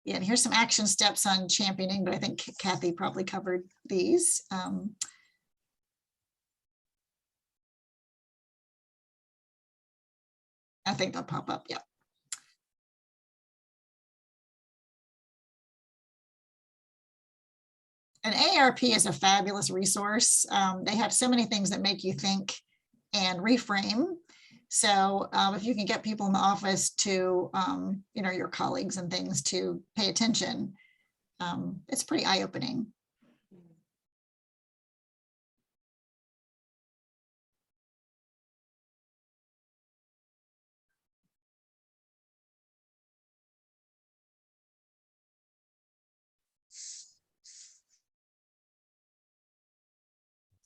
Yeah, and here's some action steps on championing, but I think Cathy probably covered these. I think they'll pop up. Yeah. An AARP is a fabulous resource. They have so many things that make you think and reframe. So if you can get people in the office to, your colleagues and things to pay attention, it's pretty eye-opening.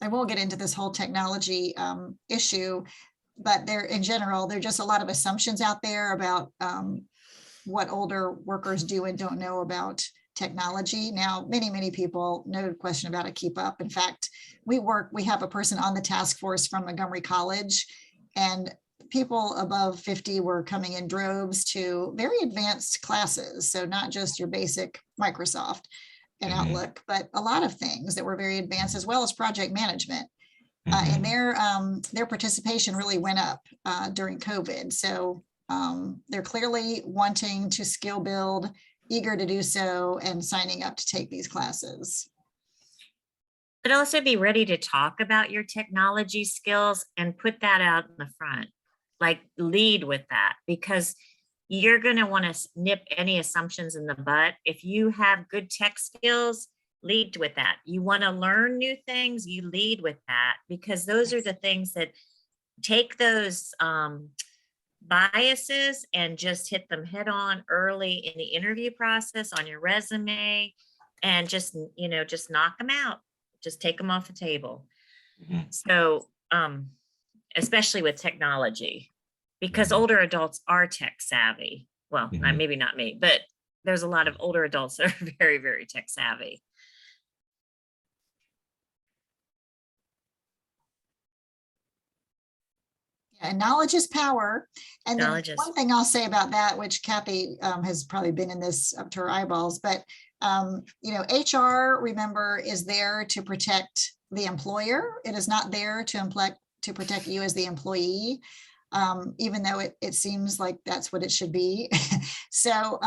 I won't get into this whole technology issue, but in general, there are just a lot of assumptions out there about what older workers do and don't know about technology. Now, many people, no question about it, keep up. In fact, we have a person on the task force from Montgomery College, and people above 50 were coming in droves to very advanced classes. So not just your basic Microsoft and Outlook, but a lot of things that were very advanced, as well as project management. And their participation really went up during COVID. So they're clearly wanting to skill build, eager to do so, and signing up to take these classes. But also be ready to talk about your technology skills and put that out in the front, like lead with that, because you're going to want to nip any assumptions in the bud. If you have good tech skills, lead with that. You want to learn new things, you lead with that, because those are the things that take those biases and just hit them head on early in the interview process on your resume, and just knock them out. Just take them off the table. So especially with technology, because older adults are tech savvy. Well, maybe not me, but there's a lot of older adults that are very, very tech savvy. And knowledge is power. And then one thing I'll say about that, which Cathy has probably been in this up to her eyeballs, but HR, remember, is there to protect the employer. It is not there to protect you as the employee, even though it seems like that's what it should be. So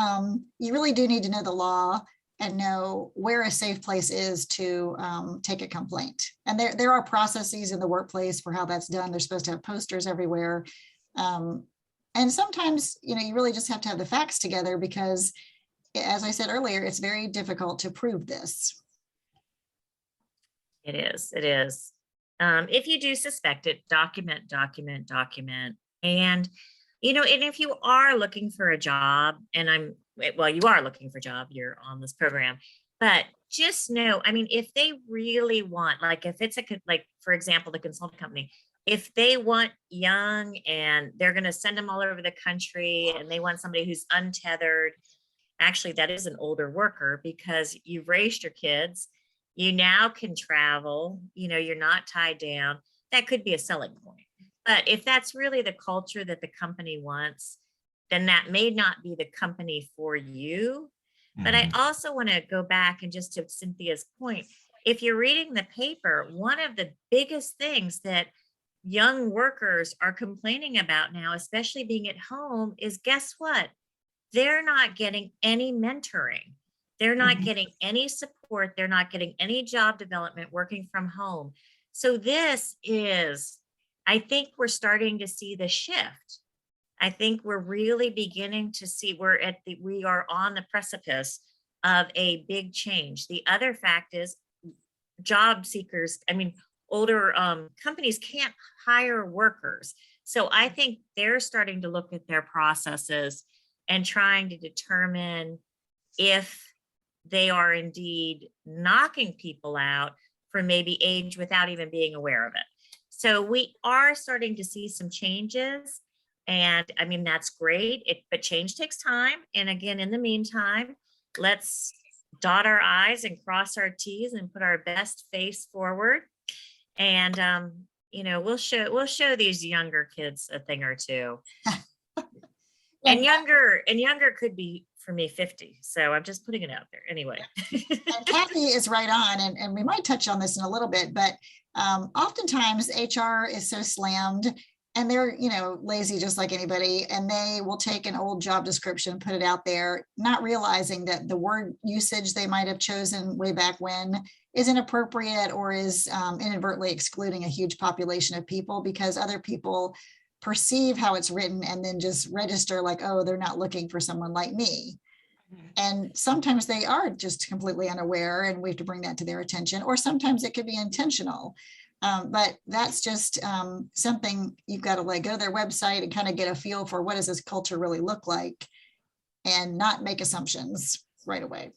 you really do need to know the law and know where a safe place is to take a complaint. And there are processes in the workplace for how that's done. They're supposed to have posters everywhere. And sometimes, you really just have to have the facts together, because as I said earlier, it's very difficult to prove this. It is. If you do suspect it, document. And, and if you are looking for a job, and you are looking for a job, you're on this program, but just know, if they really want, like if it's for example, the consulting company, if they want young and they're going to send them all over the country and they want somebody who's untethered, actually that is an older worker, because you've raised your kids, you now can travel, you're not tied down. That could be a selling point. But if that's really the culture that the company wants, then that may not be the company for you. But I also want to go back and just to Cynthia's point, if you're reading the paper, one of the biggest things that young workers are complaining about now, especially being at home, is guess what? They're not getting any mentoring. They're not getting any support. They're not getting any job development working from home. So I think we're starting to see the shift. I think we're really beginning to see we are on the precipice of a big change. The other fact is job seekers, older companies can't hire workers. So I think they're starting to look at their processes and trying to determine if they are indeed knocking people out for maybe age without even being aware of it. So we are starting to see some changes, and that's great. But change takes time. And again, in the meantime, let's dot our I's and cross our T's and put our best face forward. And we'll show these younger kids a thing or two. And younger could be for me 50. So I'm just putting it out there anyway. And Cathy is right on, and we might touch on this in a little bit, but oftentimes HR is so slammed and they're, lazy just like anybody, and they will take an old job description, put it out there, not realizing that the word usage they might have chosen way back when is inappropriate or is inadvertently excluding a huge population of people because other people perceive how it's written and then just register like, oh, they're not looking for someone like me. And sometimes they are just completely unaware and we have to bring that to their attention, or sometimes it could be intentional. But that's just something you've got to like go to their website and kind of get a feel for what does this culture really look like and not make assumptions right away.